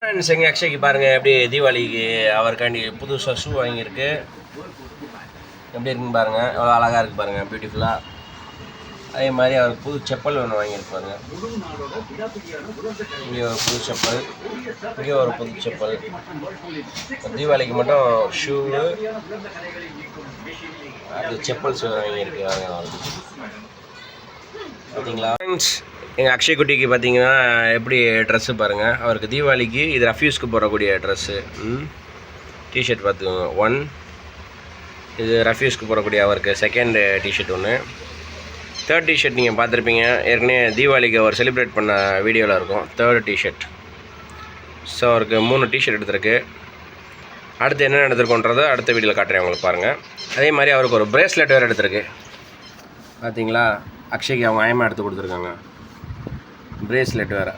Friends எங்கள் அக்ஷய்க்கு பாருங்கள் எப்படி தீபாவளிக்கு அவருக்காண்டி புதுசாக ஷூ வாங்கியிருக்கு. எப்படி இருக்குன்னு பாருங்கள், எவ்வளோ அழகாக இருக்குது பாருங்கள், பியூட்டிஃபுல்லாக. அதே மாதிரி அவருக்கு புது செப்பல் ஒன்று வாங்கியிருக்கு பாருங்கள். இங்கே ஒரு புது செப்பல், இங்கே ஒரு புது செப்பல். தீபாவளிக்கு மட்டும் ஷூவு அது செப்பல்ஸ் வாங்கியிருக்கு அவருக்கு. பார்த்தீங்களா ஃப்ரெண்ட்ஸ், எங்கள் அக்ஷய் குட்டிக்கு பார்த்தீங்கன்னா எப்படி ட்ரெஸ்ஸு பாருங்கள். அவருக்கு தீபாவளிக்கு இது ரஃப்யூஸ்க்கு போடக்கூடிய ட்ரெஸ்ஸு. டிஷர்ட் பார்த்துக்கோங்க 1. இது ரஃப்யூஸ்க்கு போடக்கூடிய அவருக்கு செகண்ட் டிஷர்ட் ஒன்று. தேர்ட் டிஷர்ட் நீங்கள் பார்த்துருப்பீங்க ஏற்கனவே தீபாவளிக்கு அவர் செலிப்ரேட் பண்ண வீடியோவில் இருக்கும். Third T shirt. ஸோ அவருக்கு 3 டிஷர்ட் எடுத்திருக்கு. அடுத்து என்ன எடுத்துருக்கோன்றதை அடுத்த வீடியோவில் காட்டுறேன் உங்களுக்கு பாருங்கள். அதே மாதிரி அவருக்கு ஒரு பிரேஸ்லெட் வேறு எடுத்திருக்கு. பார்த்தீங்களா, அக்ஷய்க்கு அவங்க ஆயமாக எடுத்து கொடுத்துருக்காங்க. பிரேஸ்லெட் வேறு,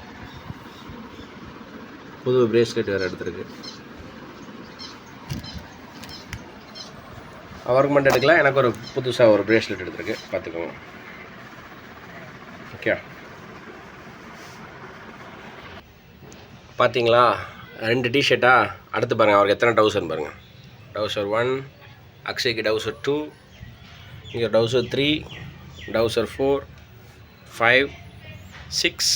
புது பிரேஸ்லெட் வேறு எடுத்துருக்கு. அவருக்கு மட்டும் எடுக்கலாம், எனக்கு ஒரு புதுசாக ஒரு பிரேஸ்லெட் எடுத்துருக்கு. பார்த்துக்கோங்க. ஓகே, பார்த்தீங்களா 2 டிஷர்ட்டா. அடுத்து பாருங்கள் அவருக்கு எத்தனை டவுசர் பாருங்கள். டவுசர் 1, அக்ஷய்க்கு டவுசர் 2, இங்கே டவுசர் 3, டவுசர் 4, 5, 6,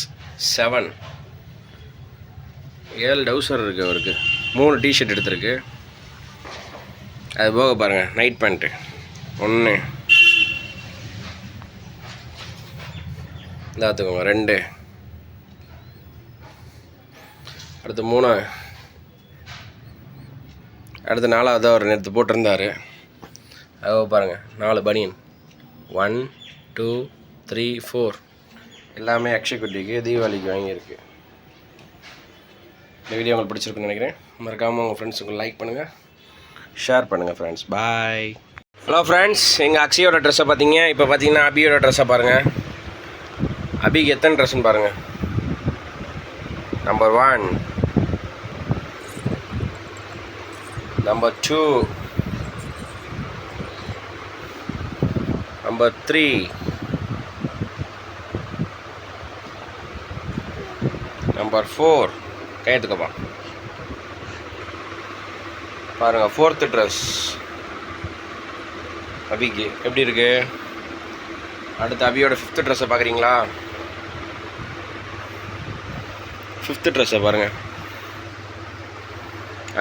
7, 7 டவுசர் இருக்குது அவருக்கு. 3 டிஷர்ட் எடுத்திருக்கு. அது போக பாருங்கள் நைட் பேண்ட்டு 1, பார்த்துக்கோங்க 2, அடுத்து 3, அடுத்து 4வது அவர் நேற்று போட்டிருந்தார். அது பாருங்கள் 4 பனியன் 1, 2, 3, 4 எல்லாமே அக்ஷய் குட்டிக்கு தீபாவளிக்கு வாங்கியிருக்கு. இந்த வீடியோ உங்களுக்கு பிடிச்சிருக்குன்னு நினைக்கிறேன். மறக்காமல் உங்கள் ஃப்ரெண்ட்ஸுக்கு லைக் பண்ணுங்கள், ஷேர் பண்ணுங்கள் ஃப்ரெண்ட்ஸ். பாய். ஹலோ ஃப்ரெண்ட்ஸ், எங்கள் அக்ஷயோட ட்ரெஸ்ஸை பார்த்தீங்க. இப்போ பார்த்தீங்கன்னா அபியோட ட்ரெஸ்ஸை பாருங்கள். அபிக்கு எத்தனை ட்ரெஸ்ஸுன்னு பாருங்கள். Number 1, number 2, number 3, number 4. கையெழுத்துக்கப்பா பாருங்கள். 4th ட்ரெஸ் அபிக்கு எப்படி இருக்கு. அடுத்து அபியோட 5th ட்ரெஸ்ஸை பார்க்குறீங்களா. 5th ட்ரெஸ்ஸை பாருங்கள்.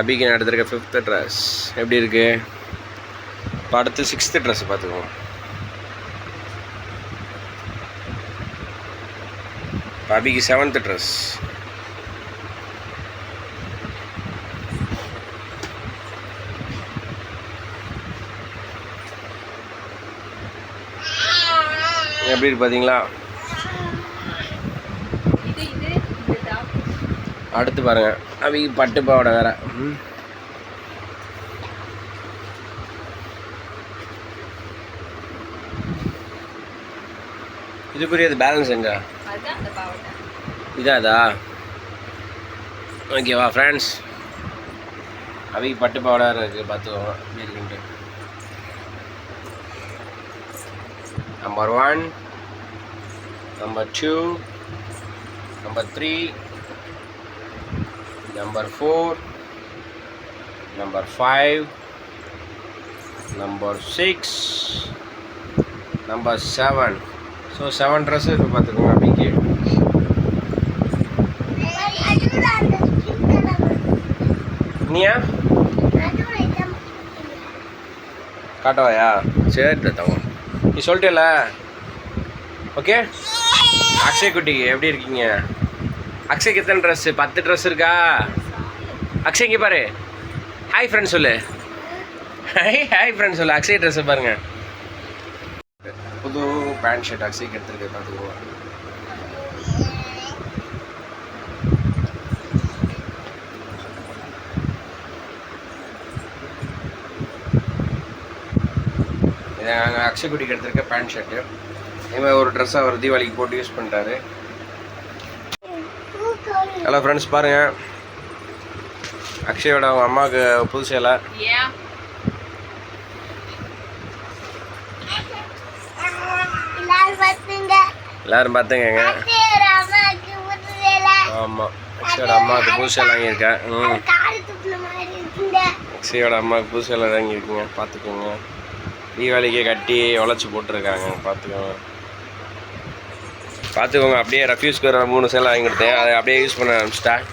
அபிக்கு நான் எடுத்துருக்க 5th ட்ரெஸ் எப்படி இருக்கு. இப்போ அடுத்து 6th ட்ரெஸ்ஸை பார்த்துக்கோங்க. அபிக்கு 7th ட்ரெஸ். எப்படி இருக்கு பார்த்தீங்களா. அடுத்து பாருங்க அபிக்கு பட்டு பாவாடை வேற. இதுக்குரியது பேலன்ஸ் எங்க இதாதா. ஓகேவா ஃப்ரெண்ட்ஸ், அவைக்கு பட்டு பாவாடை இருக்குது பார்த்துக்கோங்க எப்படி இருக்குன்ட்டு. Number 1, number 2, number 3, number 4, number 5, number 6, number 7. So 7 dress இருக்குது பார்த்துக்கோங்க அபிக்கு. நீயா காட்டவாயா? சரி தங்க, நீ சொல்லிட்டேல. ஓகே, அக்ஷய் குட்டிக்கு எப்படி இருக்கீங்க. அக்ஷய்க்கு எத்தனை ட்ரெஸ்ஸு? 10 ட்ரெஸ் இருக்கா. அக்ஷய்க்கு பாரு, ஹாய் ஃப்ரெண்ட்ஸ் சொல்லு. ஹாய் ஃப்ரெண்ட்ஸ் சொல்லு. அக்ஷய் ட்ரெஸ்ஸை பாருங்கள். புது பேண்ட் ஷர்ட் அக்ஷய்க்கு எடுத்துருக்கு பார்த்துக்குவோம். நாங்கள் அக்ஷய் குட்டிக்கு எடுத்திருக்க பேண்ட் ஷர்ட்டு. இதுமாதிரி ஒரு ட்ரெஸ்ஸை அவர் தீபாவளிக்கு போட்டு யூஸ் பண்ணிட்டாரு. ஹலோ ஃப்ரெண்ட்ஸ், பாருங்கள் அக்ஷயோட அவங்க அம்மாவுக்கு புது சேலை. எல்லாரும் பார்த்துங்க. ஆமாம், அக்ஷயோட அம்மாவுக்கு புதுசெல்லாம் வாங்கியிருக்கேன். அக்ஷயோட அம்மாவுக்கு புதுசெல்லாம் வாங்கியிருக்குங்க. பார்த்துக்கோங்க. தீபாவளிக்கே கட்டி உழைச்சி போட்டிருக்காங்க. பார்த்துக்கோங்க. அப்படியே ரஃப்யூஸ்க்கு ஒரு 3 சேலை வாங்கி கொடுத்தேன். அதை அப்படியே யூஸ் பண்ண ஆரம்பிச்சிட்டேன்.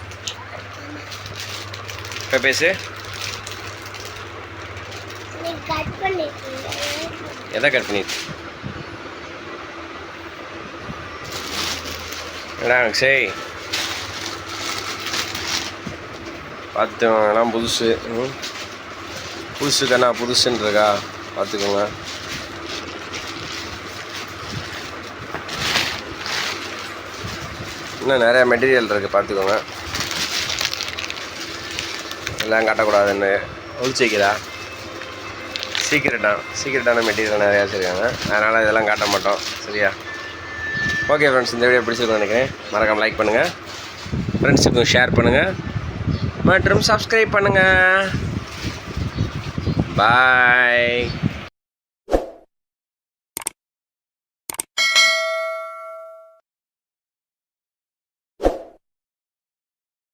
இப்போ பேசு. எதை கட் பண்ணிட்டு சரி பார்த்துக்கலாம். புதுசு புதுசு தானே, புதுசுன்றக்கா பார்த்துக்கோங்க. இன்னும் நிறையா மெட்டீரியல் இருக்குது, பார்த்துக்கோங்க. எல்லாம் காட்டக்கூடாதுன்னு ஒழிச்சு வைக்கிறா. சீக்கிரட்டான மெட்டீரியல் நிறையா வச்சுருக்காங்க. அதனால் இதெல்லாம் காட்ட மாட்டோம். சரியா? ஓகே ஃப்ரெண்ட்ஸ், இந்த வீடியோ பிடிச்சிருக்கோம் நினைக்கிறேன். மறக்காமல் லைக் பண்ணுங்கள், ஃப்ரெண்ட்ஸுக்கும் ஷேர் பண்ணுங்கள் மற்றும் சப்ஸ்கிரைப் பண்ணுங்கள். பாய்.